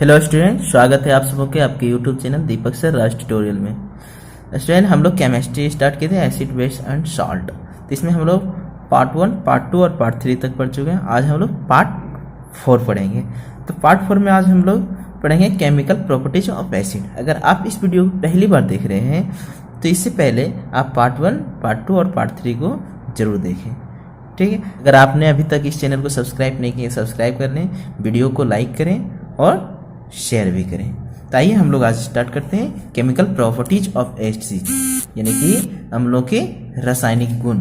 Hello student, स्वागत है आप सबों के आपके यूट्यूब चैनल दीपक सर राज ट्यूटोरियल में। स्टूडेंट, हम लोग केमिस्ट्री स्टार्ट किए थे, एसिड बेस एंड सॉल्ट। तो इसमें हम लोग पार्ट 1, पार्ट 2 और पार्ट 3 तक पढ़ चुके हैं। आज हम लोग पार्ट 4 पढ़ेंगे। तो पार्ट 4 में आज हम लोग पढ़ेंगे केमिकल प्रॉपर्टीज ऑफ एसिड। अगर आप इस वीडियो को पहली बार देख रहे हैं तो इससे पहले आप पार्ट 1, पार्ट 2 और पार्ट 3 को जरूर देखें, ठीक है। अगर आपने अभी तक इस चैनल को सब्सक्राइब नहीं किया, सब्सक्राइब कर लें, वीडियो को लाइक करें और शेयर भी करें। तो आइए हम लोग आज स्टार्ट करते हैं केमिकल प्रॉपर्टीज ऑफ एसिड, यानी कि अम्लों के रासायनिक गुण।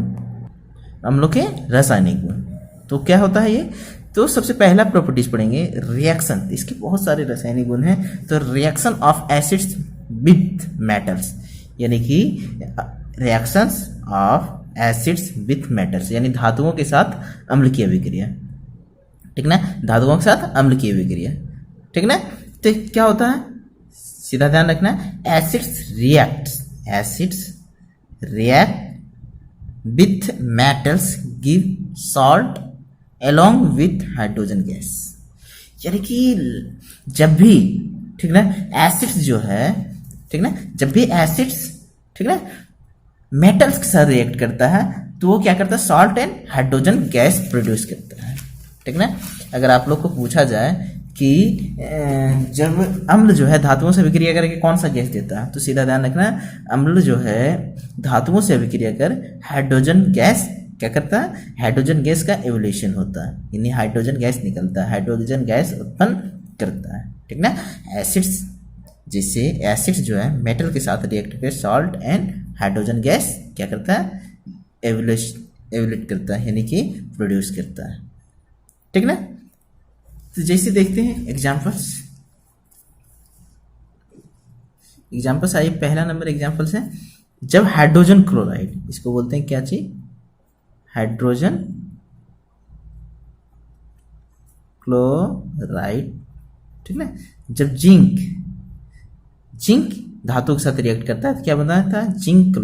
अम्लों के रासायनिक गुण तो क्या होता है ये? तो सबसे पहला प्रॉपर्टीज पढ़ेंगे रिएक्शन। इसके बहुत सारे रासायनिक गुण हैं। तो reaction of acids with metals, यानी कि reactions of acids with metals, यानी धातुओं के साथ अम्ल की अभिक्रिया, ठीक ना। धातुओं के साथ अम्ल की अभिक्रिया, ठीक ना। तो क्या होता है, सीधा ध्यान रखना, acids react with metals give salt along with hydrogen gas. यानी कि जब भी, ठीक ना, एसिड्स जो है, ठीक ना, जब भी एसिड्स, ठीक ना, मेटल्स के साथ रिएक्ट करता है तो वो क्या करता है, salt and hydrogen gas produce करता है, ठीक ना। अगर आप लोग को पूछा जाए कि जब अम्ल जो है धातुओं से अभिक्रिया करके कौन सा गैस देता है, तो सीधा ध्यान रखना, अम्ल जो है धातुओं से अभिक्रिया कर हाइड्रोजन गैस क्या करता है, हाइड्रोजन गैस का एवोल्यूशन होता है, यानी हाइड्रोजन गैस निकलता है, हाइड्रोजन गैस उत्पन्न करता है, ठीक ना। एसिड्स, जैसे एसिड्स जो है मेटल के साथ रिएक्ट करके सॉल्ट एंड हाइड्रोजन गैस क्या करता है, एवोल्यूट करता है, यानी कि प्रोड्यूस करता है, ठीक ना। तो जैसे देखते हैं एग्जाम्पल्स आइए। पहला नंबर एग्जाम्पल्स है, जब हाइड्रोजन क्लोराइड, इसको बोलते हैं क्या चीज, हाइड्रोजन क्लोराइड, ठीक ना। जब जिंक धातु के साथ रिएक्ट करता है तो क्या बनाता है, जिंक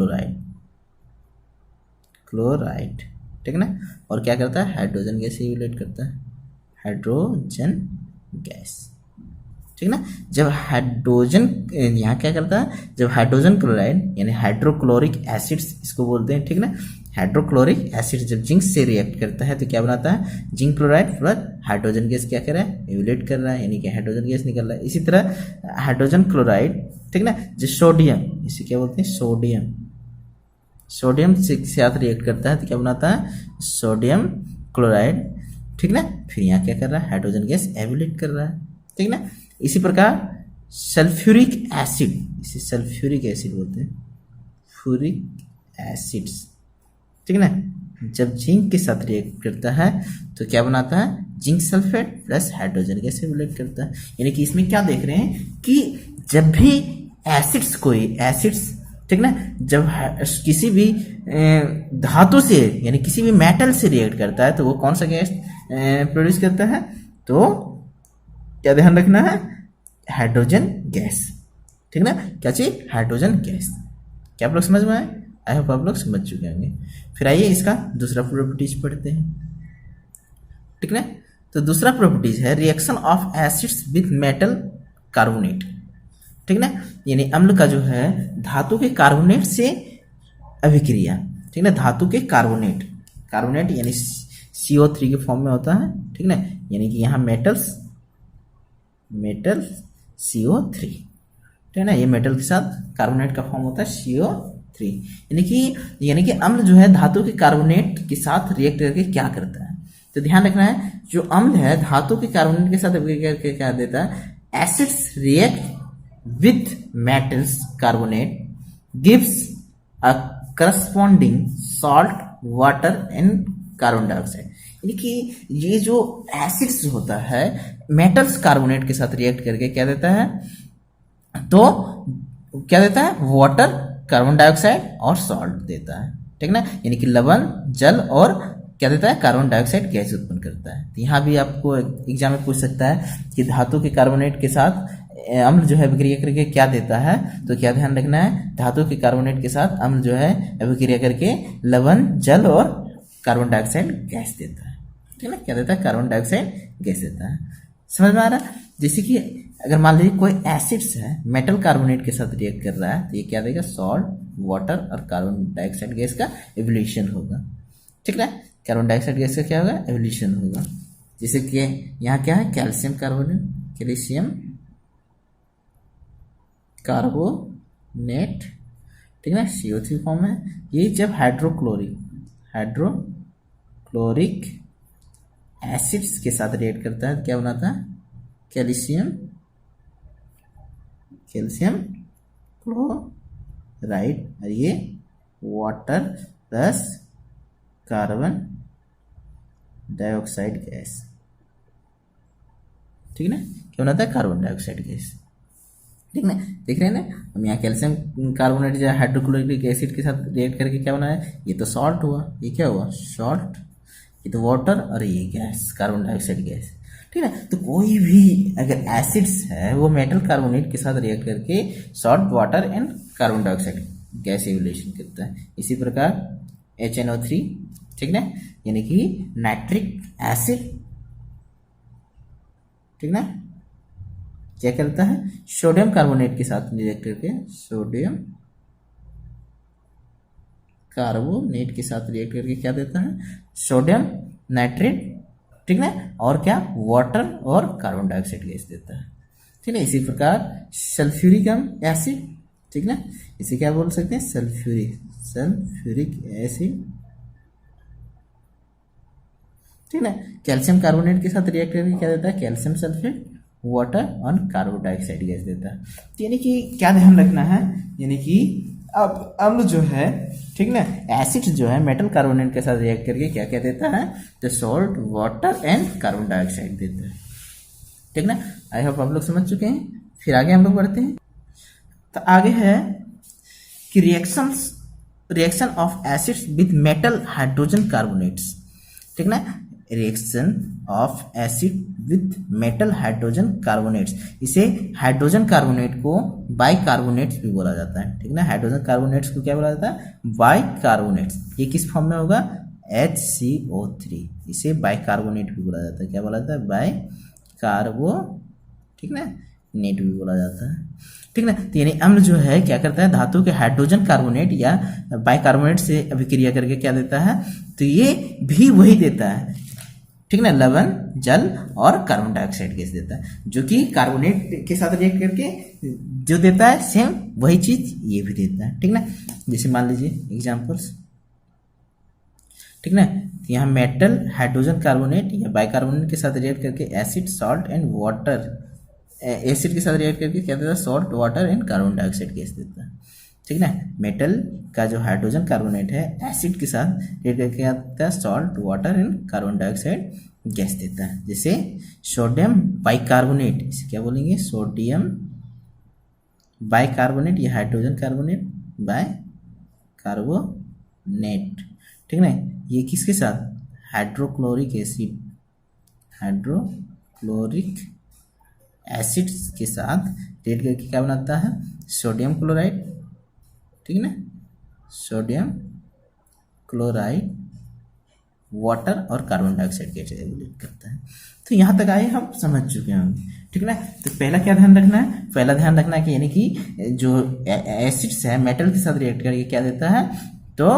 क्लोराइड, ठीक ना। और क्या करता है, हाइड्रोजन गैस एवोल्यूट करता है, हाइड्रोजन गैस, ठीक ना। जब हाइड्रोजन, यहाँ क्या करता है, जब हाइड्रोजन क्लोराइड यानी हाइड्रोक्लोरिक एसिड्स इसको बोलते हैं, ठीक ना। हाइड्रोक्लोरिक एसिड जब जिंक से रिएक्ट करता है तो क्या बनाता है, zinc chloride plus hydrogen gas क्या कर रहा है, एवोल्यूट कर रहा है, यानी कि हाइड्रोजन गैस निकल रहा है। इसी तरह हाइड्रोजन क्लोराइड, ठीक ना, जो सोडियम, इसे क्या बोलते हैं, सोडियम से साथ रिएक्ट करता है तो क्या बनाता है, सोडियम क्लोराइड, ठीक ना। फिर यहाँ क्या कर रहा है, हाइड्रोजन गैस एवोल्यूट कर रहा है, ठीक ना। इसी प्रकार सल्फ्यूरिक एसिड, इसे सल्फ्यूरिक एसिड बोलते हैं, फ्यूरिक एसिड्स, ठीक ना। जब जिंक के साथ रिएक्ट करता है तो क्या बनाता है, zinc sulphate plus hydrogen gas evolute करता है। यानी कि इसमें क्या देख रहे हैं कि जब भी एसिड्स, ठीक ना, जब किसी भी धातु से यानी किसी भी मेटल से रिएक्ट करता है तो वो कौन सा गैस प्रोड्यूस करता है, तो क्या ध्यान रखना है, हाइड्रोजन गैस, ठीक ना। क्या चीज, हाइड्रोजन गैस। क्या आप लोग समझ में आए? आई होप आप लोग समझ चुके होंगे। फिर आइए इसका दूसरा प्रॉपर्टीज पढ़ते हैं, ठीक ना। तो दूसरा प्रॉपर्टीज है reaction of acids with metal carbonate, ठीक ना। यानी अम्ल का जो है धातु के कार्बोनेट से अभिक्रिया, ठीक ना। धातु के कार्बोनेट यानी CO3 के फॉर्म में होता है, ठीक ना। यानी कि यहाँ मेटल CO3, ठीक है ना, ये मेटल के साथ कार्बोनेट का फॉर्म होता है CO3। यानी कि अम्ल जो है धातु के कार्बोनेट के साथ रिएक्ट करके क्या करता है, तो ध्यान रखना है, जो अम्ल है धातु के कार्बोनेट के साथ रिएक्ट करके क्या देता है, acids react with metals carbonate gives a corresponding salt, water and carbon dioxide। यानी कि ये जो एसिड्स होता है मेटल्स कार्बोनेट के साथ रिएक्ट करके क्या देता है, तो क्या देता है, वाटर, कार्बन डाइऑक्साइड और सॉल्ट देता है, ठीक ना। यानी कि लवण, जल और क्या देता है, कार्बन डाइऑक्साइड गैस उत्पन्न करता है। तो यहाँ भी आपको एग्जाम में पूछ सकता है कि धातु के कार्बोनेट के साथ अम्ल जो है अभिक्रिया करके क्या देता है, तो क्या ध्यान रखना है, धातु के कार्बोनेट के साथ अम्ल जो है अभिक्रिया करके लवण, जल और कार्बन डाइऑक्साइड गैस देता है, ठीक है ना। क्या देता है, कार्बन डाइऑक्साइड गैस देता है। समझ में आ रहा है? जैसे कि अगर मान लीजिए कोई एसिड्स है मेटल कार्बोनेट के साथ रिएक्ट कर रहा है तो ये क्या देगा, सॉल्ट, वाटर और कार्बन डाइऑक्साइड गैस का एवोल्यूशन होगा। ठीक है, कार्बन डाइऑक्साइड गैस का क्या होगा, एवोल्यूशन होगा। जैसे कि यहाँ क्या है, कैल्शियम कार्बोनेट, कैल्शियम कार्बोनेट, ठीक है ना, CO3 फॉर्म है। ये जब हाइड्रोक्लोरिक एसिड्स के साथ रिएक्ट करता है तो क्या बनाता है, कैल्शियम क्लोराइड, और ये water plus carbon dioxide gas. ठीक है ना, क्या बनाता है, कार्बन डाइऑक्साइड गैस। ठीक ना, देख रहे हैं ना हम यहाँ कैल्शियम कार्बोनेट जो हाइड्रोक्लोरिक एसिड के साथ रिएक्ट करके क्या बनाया, ये तो सॉल्ट हुआ, ये क्या हुआ, सॉल्ट, ये तो वाटर, और ये गैस कार्बन डाइऑक्साइड गैस। ठीक है, तो कोई भी अगर एसिड्स है वो मेटल कार्बोनेट के साथ रिएक्ट करके salt, water and carbon dioxide gas evolution करता है। इसी प्रकार HNO3, ठीक ना, यानी कि नाइट्रिक एसिड, ठीक ना, क्या करता है, सोडियम कार्बोनेट के साथ रिएक्ट करके, सोडियम कार्बोनेट के साथ रिएक्ट करके क्या देता है, सोडियम नाइट्रेट, ठीक ना, और क्या, वाटर और कार्बन डाइऑक्साइड गैस देता है। ठीक है, इसी प्रकार सल्फ्यूरिक एसिड, ठीक ना, इसे क्या बोल सकते हैं, सल्फ्यूरिक एसिड। ठीक है, कैल्शियम कार्बोनेट के साथ रिएक्ट करके क्या देता है, कैल्शियम सल्फेट, वाटर और कार्बन डाइऑक्साइड गैस देता है। तो यानी कि क्या ध्यान रखना है, यानी कि अब अम्ल जो है, ठीक ना, एसिड जो है मेटल कार्बोनेट के साथ रिएक्ट करके क्या क्या देता है, तो salt, water and carbon dioxide देता है। ठीक ना, आई होप आप लोग समझ चुके हैं। फिर आगे हम लोग बढ़ते हैं। तो आगे है कि reaction of acids with metal hydrogen carbonates. ठीक ना, reaction of acid with metal hydrogen carbonates, इसे हाइड्रोजन कार्बोनेट को बाइकार्बोनेट्स भी बोला जाता है। ठीक ना, हाइड्रोजन कार्बोनेट्स को क्या बोला जाता है, बाइकार्बोनेट्स। ये किस फॉर्म में होगा, HCO3, इसे बाइकार्बोनेट भी बोला जाता है। क्या बोला जाता है, बाइकार्बो, ठीक ना, नेट भी बोला जाता है। ठीक ना, तो यानी अम्ल जो है क्या करता है, धातु के हाइड्रोजन कार्बोनेट या बाइकार्बोनेट से अभिक्रिया करके क्या देता है, तो ये भी वही देता है। ठीक ना, लवण, जल और कार्बन डाइऑक्साइड गैस देता है, जो कि कार्बोनेट के साथ रिएक्ट करके जो देता है सेम वही चीज ये भी देता है। ठीक ना, जैसे मान लीजिए एग्जांपल्स। ठीक ना, यहाँ मेटल हाइड्रोजन कार्बोनेट या बाइकार्बोनेट के साथ रिएक्ट करके acid, salt and water, acid के साथ रिएक्ट करके क्या देता है, salt, water and carbon dioxide gas देता है। ठीक ना, मेटल का जो हाइड्रोजन कार्बोनेट है एसिड के साथ रिएक्ट करके क्या देता है, salt, water and carbon dioxide gas देता है। जैसे सोडियम बाइकार्बोनेट, इसे क्या बोलेंगे, सोडियम बाइकार्बोनेट या हाइड्रोजन कार्बोनेट बाइकार्बोनेट। ठीक ना, ये किसके साथ, हाइड्रोक्लोरिक एसिड, हाइड्रोक्लोरिक एसिड के साथ रिएक्ट करके क्या बनाता है, सोडियम क्लोराइड। ठीक ना, सोडियम क्लोराइड, वाटर और कार्बन डाइऑक्साइड गैस एवोल्यूट करता है। तो यहाँ तक आए हम समझ चुके होंगे। ठीक ना, तो पहला क्या ध्यान रखना है, पहला ध्यान रखना है कि यानी कि जो एसिड्स है मेटल के साथ रिएक्ट करके क्या देता है, तो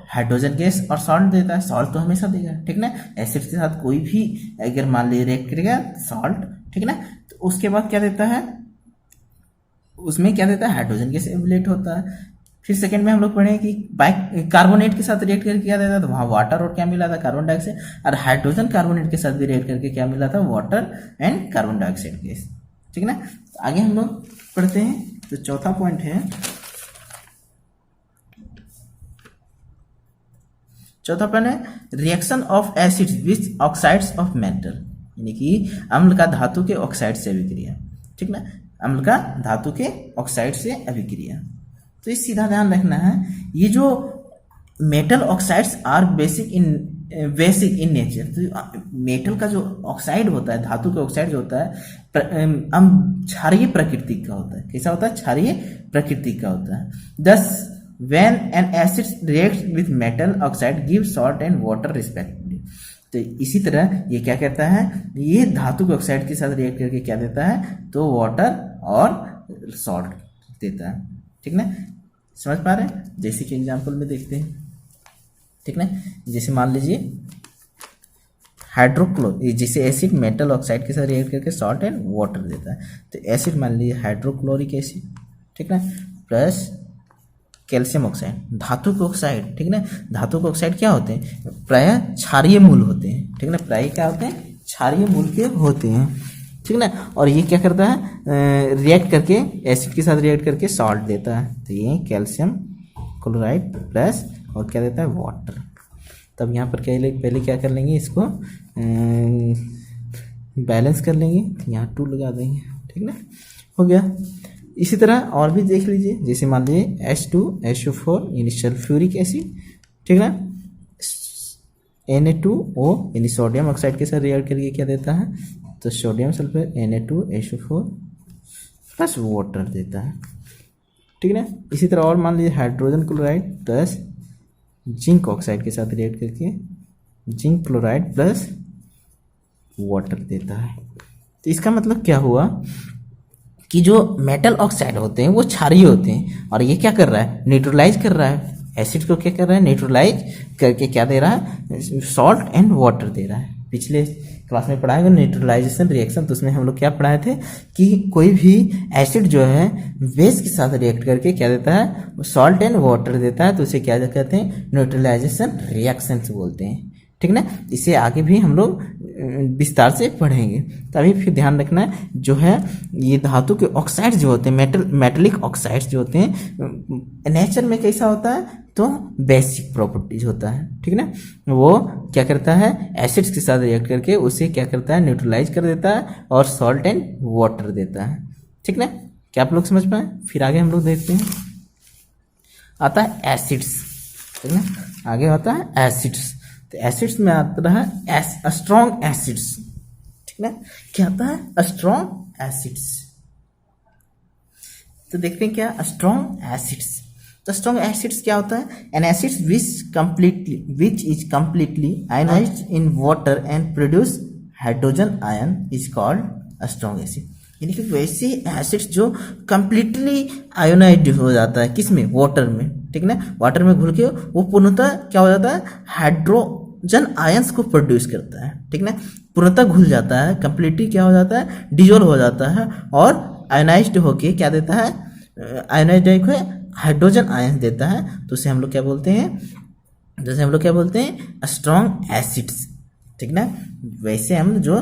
हाइड्रोजन गैस और सॉल्ट देता है। सॉल्ट तो हमेशा देगा। ठीक ना, एसिड के साथ कोई भी अगर मान लीजिए रिएक्ट करेगा सॉल्ट, ठीक ना, तो उसके बाद क्या देता है, उसमें क्या देता है, हाइड्रोजन गैस एवोल्यूट होता है। फिर सेकंड में हम लोग पढ़े कि कार्बोनेट के साथ रिएक्ट करके क्या देता है, तो वहाँ वाटर और क्या मिला था, कार्बन डाइऑक्साइड, और हाइड्रोजन कार्बोनेट के साथ भी रिएक्ट करके क्या मिला था, water and carbon dioxide gas. ठीक ना, आगे हम लोग पढ़ते हैं। तो चौथा पॉइंट है, reaction of acids with oxides of metal, यानी कि अम्ल का धातु के ऑक्साइड से अभिक्रिया। ठीक ना, अम्ल का धातु के ऑक्साइड से अभिक्रिया। तो इस सीधा ध्यान रखना है, ये जो metal oxides are basic in nature. तो मेटल का जो ऑक्साइड होता है, धातु का ऑक्साइड जो होता है, क्षारीय प्रकृति का होता है। कैसा होता है, क्षारीय प्रकृति का होता है। दस when an acid reacts with metal oxide gives salt and water respectively। तो इसी तरह ये क्या करता है, ये धातु के ऑक्साइड के साथ रिएक्ट करके क्या देता है, तो वाटर और सॉल्ट देता है। ठीक ना, समझ पा रहे हैं? जैसे कि एग्जांपल में देखते हैं। ठीक ना, जैसे मान लीजिए जैसे एसिड मेटल ऑक्साइड के साथ रिएक्ट करके सॉल्ट एंड वाटर देता है। तो एसिड मान लीजिए हाइड्रोक्लोरिक एसिड, ठीक ना, प्लस कैल्शियम ऑक्साइड, धातु के ऑक्साइड। ठीक ना, धातु के ऑक्साइड क्या होते हैं, प्रायः क्षारीय मूल होते हैं। ठीक ना, प्रायः क्या होते हैं, क्षारीय मूल के होते हैं। ठीक ना, और ये क्या करता है, रिएक्ट करके एसिड के साथ रिएक्ट करके सॉल्ट देता है। तो ये कैल्शियम क्लोराइड प्लस और क्या देता है, वाटर। तब यहाँ पर क्या पहले क्या कर लेंगे, इसको बैलेंस कर लेंगे, यहाँ 2 लगा देंगे। ठीक ना, हो गया। इसी तरह और भी देख लीजिए, जैसे मान लीजिए H2SO4 यानी सल्फ्यूरिक एसिड। ठीक ना, Na2O यानी सोडियम ऑक्साइड के साथ रिएक्ट करके क्या देता है, तो sodium sulphur Na2SO4 plus water देता है। ठीक ना, इसी तरह और मान लीजिए hydrogen chloride plus zinc oxide के साथ रिएक्ट करके जिंक क्लोराइड प्लस वाटर देता है। तो इसका मतलब क्या हुआ कि जो मेटल ऑक्साइड होते हैं वो क्षारीय होते हैं, और ये क्या कर रहा है, न्यूट्रलाइज कर रहा है एसिड को, क्या कर रहा है, न्यूट्रलाइज करके क्या दे रहा है, सॉल्ट एंड वाटर दे रहा है। पिछले क्लास में पढ़ाएंगे न्यूट्रलाइजेशन रिएक्शन, तो उसमें हम लोग क्या पढ़ाए थे कि कोई भी एसिड जो है बेस के साथ रिएक्ट करके क्या देता है, सॉल्ट एंड वाटर देता है, तो उसे क्या कहते हैं, न्यूट्रलाइजेशन रिएक्शन बोलते हैं। ठीक ना, इसे आगे भी हम लोग विस्तार से पढ़ेंगे। तभी फिर ध्यान रखना है, जो है ये धातु के ऑक्साइड जो होते हैं, मेटलिक ऑक्साइड्स जो होते हैं, नेचर में कैसा होता है, तो बेसिक प्रॉपर्टीज होता है। ठीक ना, वो क्या करता है, एसिड्स के साथ रिएक्ट करके उसे क्या करता है, न्यूट्रलाइज कर देता है और सॉल्ट एंड वाटर देता है। ठीक ना, क्या आप लोग समझ पाए? फिर आगे हम लोग देखते हैं, आता है एसिड्स। ठीक ना, आगे आता है एसिड्स। तो एसिड्स में आता है स्ट्रॉन्ग एसिड्स। ठीक ना, क्या आता है, स्ट्रॉन्ग एसिड्स। तो देखते हैं क्या स्ट्रॉन्ग एसिड्स। तो स्ट्रॉन्ग एसिड्स क्या होता है, an acids which is completely ionised in water and produce hydrogen ion is called strong acid. यानी कि वैसे एसिड्स जो कंप्लीटली आयोनाइज्ड हो जाता है, किसमें, वाटर में। ठीक ना, वाटर में घुल के वो पूर्णतः क्या हो जाता है, हाइड्रोजन आयंस को प्रोड्यूस करता है। ठीक ना, पूर्णतः घुल जाता है, कंप्लीटली क्या हो जाता है, डिजोल्व हो जाता है, और आयोनाइज्ड होके क्या देता है, आयोनाइज्ड होके हाइड्रोजन आयंस देता है। तो उसे हम लोग क्या बोलते हैं, जैसे हम लोग क्या बोलते हैं, स्ट्रॉन्ग एसिड्स। ठीक ना, वैसे हम जो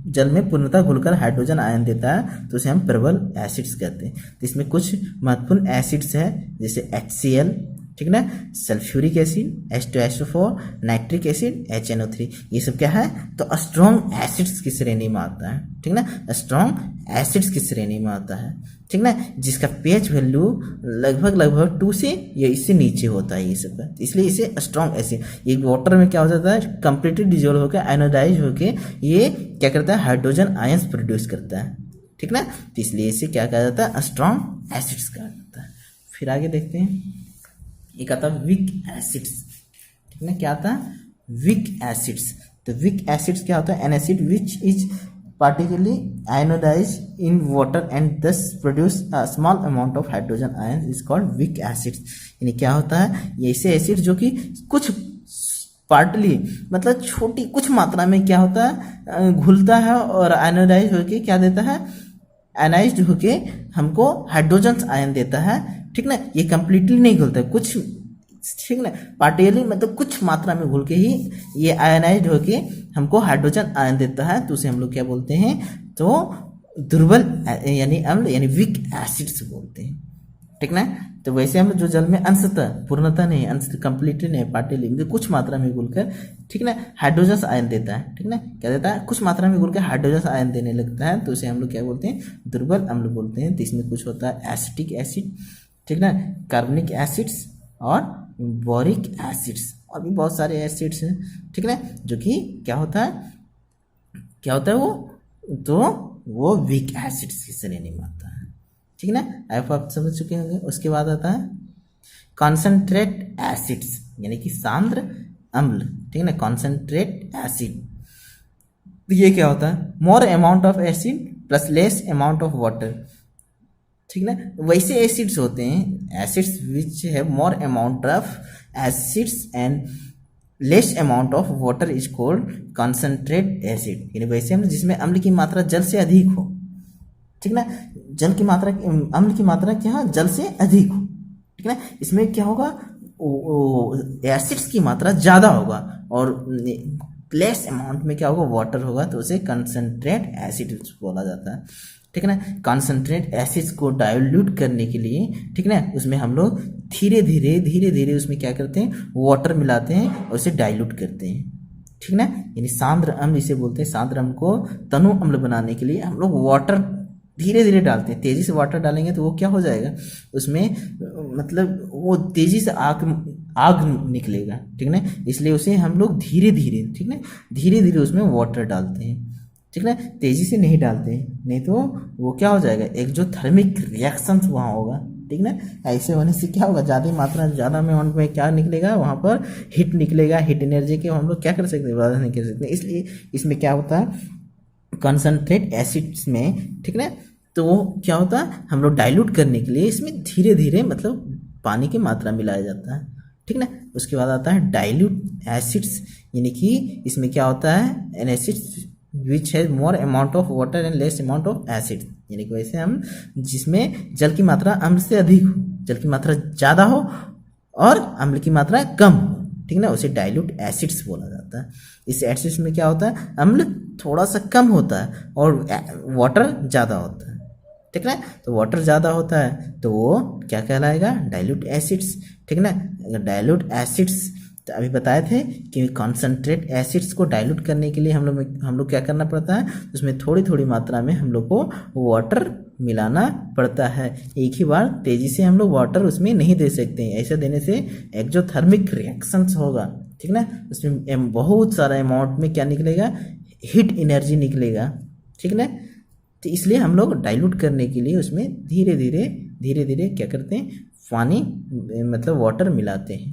जल में पूर्णतः घुलकर हाइड्रोजन आयन देता है, तो उसे हम प्रबल एसिड्स कहते हैं। तो इसमें कुछ महत्वपूर्ण एसिड्स है, जैसे HCl, ठीक ना, sulphuric acid, H2SO4, nitric acid, HNO3, ये सब क्या है, तो स्ट्रॉन्ग एसिड्स की श्रेणी में आता है। ठीक ना, स्ट्रॉन्ग एसिड्स की श्रेणी में आता है। ठीक ना, जिसका pH वैल्यू लगभग 2 से या इससे नीचे होता है, ये सब का, इसलिए इसे स्ट्रॉन्ग एसिड। ये वाटर में क्या हो जाता है, कंप्लीटली डिजोल्व होकर आयोनाइज होकर ये क्या करता है, हाइड्रोजन आयंस प्रोड्यूस करता है। ठीक ना, तो इसलिए इसे क्या कहा जाता है, स्ट्रॉन्ग एसिड्स कहा जाता है। फिर आगे देखते हैं, एक आता है वीक एसिड्स। ठीक ना, क्या आता है, वीक एसिड्स। तो वीक एसिड्स क्या होता है, N acid which is particularly ionized in water and thus produce a small amount of hydrogen ions is called weak acids। यानी क्या होता है, ये ऐसे एसिड जो कि कुछ पार्टली मतलब छोटी कुछ मात्रा में क्या होता है, घुलता है और आयोनाइज होके क्या देता है, आयोनाइज्ड होके हमको हाइड्रोजन आयन देता है। ठीक ना, ये कंप्लीटली नहीं घुलता है, कुछ, ठीक ना, पार्टिकली मतलब कुछ मात्रा में घुल के ही ये आयनाइज्ड होके हमको हाइड्रोजन आयन देता है। तो उसे हम लोग क्या बोलते हैं, तो दुर्बल यानी अम्ल यानी वीक एसिड्स बोलते हैं। ठीक ना, तो वैसे हम जो जल में अंशतः, पूर्णतः नहीं, अंशतः कंप्लीटली नहीं, पार्टिकली मतलब कुछ मात्रा में घुलकर, ठीक ना, हाइड्रोजन आयन देता है। ठीक ना, क्या देता है, कुछ मात्रा में घुलकर हाइड्रोजन आयन देने लगता है, तो उसे हम लोग क्या बोलते हैं, दुर्बल अम्ल बोलते हैं। तो इसमें कुछ होता है एसिटिक एसिड, ठीक ना, कार्बनिक एसिड्स और बोरिक एसिड्स, और भी बहुत सारे एसिड्स हैं। ठीक ना, जो कि क्या होता है वो, तो वो वीक एसिड्स की श्रेणी में आता है। ठीक ना, आप समझ चुके होंगे। उसके बाद आता है कॉन्सेंट्रेट एसिड्स, यानी कि सांद्र अम्ल। ठीक है ना, कॉन्सेंट्रेट एसिड। तो ये क्या होता है, मोर amount of acid plus less amount of water, ठीक ना। वैसे एसिड्स होते हैं, acids which have more amount of acids and less amount of water is called concentrate acid. यानी वैसे हम जिसमें अम्ल की मात्रा जल से अधिक हो, ठीक ना, जल की मात्रा, अम्ल की मात्रा क्या है, जल से अधिक हो, ठीक ना। इसमें क्या होगा, एसिड्स की मात्रा ज़्यादा होगा और लेस अमाउंट में क्या होगा, वाटर होगा, तो उसे कंसंट्रेट एसिड बोला जाता है, ठीक है ना। कंसंट्रेट एसिड्स को डाइल्यूट करने के लिए, ठीक है ना, उसमें हम लोग धीरे धीरे उसमें क्या करते हैं, वाटर मिलाते हैं और उसे डाइल्यूट करते हैं, ठीक ना। यानी सांद्र अम्ल इसे बोलते हैं। सांद्र अम्ल को तनु अम्ल बनाने के लिए हम लोग वाटर धीरे धीरे डालते हैं। तेजी से वाटर डालेंगे तो वो क्या हो जाएगा, उसमें मतलब वो तेजी से आग निकलेगा, ठीक ना। इसलिए उसे हम लोग धीरे धीरे, ठीक ना, धीरे धीरे उसमें वाटर डालते हैं, ठीक ना, तेजी से नहीं डालते हैं, नहीं तो वो क्या हो जाएगा, एक जो थर्मिक रिएक्शन वहाँ होगा, ठीक ना। ऐसे होने से क्या होगा, ज़्यादा मात्रा, ज़्यादा अमाउंट में क्या निकलेगा, वहाँ पर हीट निकलेगा। हीट एनर्जी के हम लोग क्या कर सकते हैं, वादा नहीं कर सकते। इसलिए इसमें क्या होता है, कंसंट्रेट एसिड्स में, ठीक ना, तो वो क्या होता है, हम लोग डाइल्यूट करने के लिए इसमें धीरे धीरे मतलब पानी की मात्रा मिलाया जाता है, ठीक ना। उसके बाद आता है डाइल्यूट एसिड्स, यानी कि इसमें क्या होता है, an acids which has more amount of water and less amount of acid, यानी कि वैसे हम जिसमें जल की मात्रा अम्ल से अधिक हो, जल की मात्रा ज़्यादा हो और अम्ल की मात्रा कम हो, ठीक ना, उसे डाइल्यूट एसिड्स बोला जाता है। इस एसिड्स में क्या होता है, अम्ल थोड़ा सा कम होता है और वाटर ज़्यादा होता है, ठीक ना। तो वाटर ज़्यादा होता है तो वो क्या कहलाएगा, डाइल्यूट एसिड्स, ठीक ना। अगर डाइल्यूट एसिड्स, तो अभी बताए थे कि कॉन्सेंट्रेट एसिड्स को डाइल्यूट करने के लिए हम लोग क्या करना पड़ता है, उसमें थोड़ी थोड़ी मात्रा में हम लोग को वाटर मिलाना पड़ता है। एक ही बार तेजी से हम लोग वाटर उसमें नहीं दे सकते हैं, ऐसा देने से एक जो थर्मिक रिएक्शंस होगा, ठीक ना, उसमें बहुत सारा अमाउंट में क्या निकलेगा, हीट एनर्जी निकलेगा, ठीक ना। तो इसलिए हम लोग डाइल्यूट करने के लिए उसमें धीरे धीरे क्या करते हैं, पानी मतलब वाटर मिलाते हैं,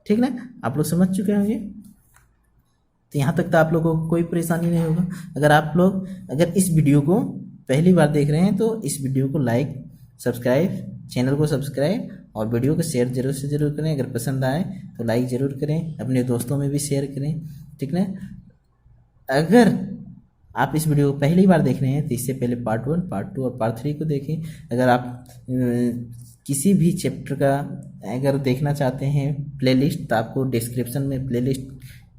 ठीक ना। आप लोग समझ चुके होंगे। तो यहाँ तक तो आप लोगों को कोई परेशानी नहीं होगा। अगर आप लोग अगर इस वीडियो को पहली बार देख रहे हैं तो इस वीडियो को लाइक, सब्सक्राइब, चैनल को सब्सक्राइब और वीडियो को शेयर जरूर से जरूर करें। अगर पसंद आए तो लाइक ज़रूर करें, अपने दोस्तों में भी शेयर करें, ठीक ना। अगर आप इस वीडियो को पहली बार देख रहे हैं तो इससे पहले पार्ट 1, पार्ट 2 और पार्ट 3 को देखें। अगर आप किसी भी चैप्टर का अगर देखना चाहते हैं प्लेलिस्ट, तो आपको डिस्क्रिप्शन में प्लेलिस्ट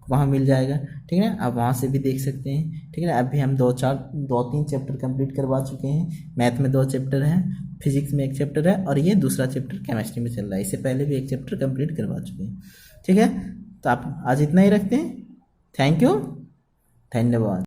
वहाँ मिल जाएगा, ठीक है, आप वहाँ से भी देख सकते हैं, ठीक है। अभी हम 2-3 चैप्टर कंप्लीट करवा चुके हैं। मैथ में 2 चैप्टर हैं, फिजिक्स में 1 चैप्टर है और ये दूसरा चैप्टर केमिस्ट्री में चल रहा है। इससे पहले भी 1 चैप्टर कंप्लीट करवा चुके हैं, ठीक है। तो आप आज इतना ही रखते हैं। थैंक यू, धन्यवाद।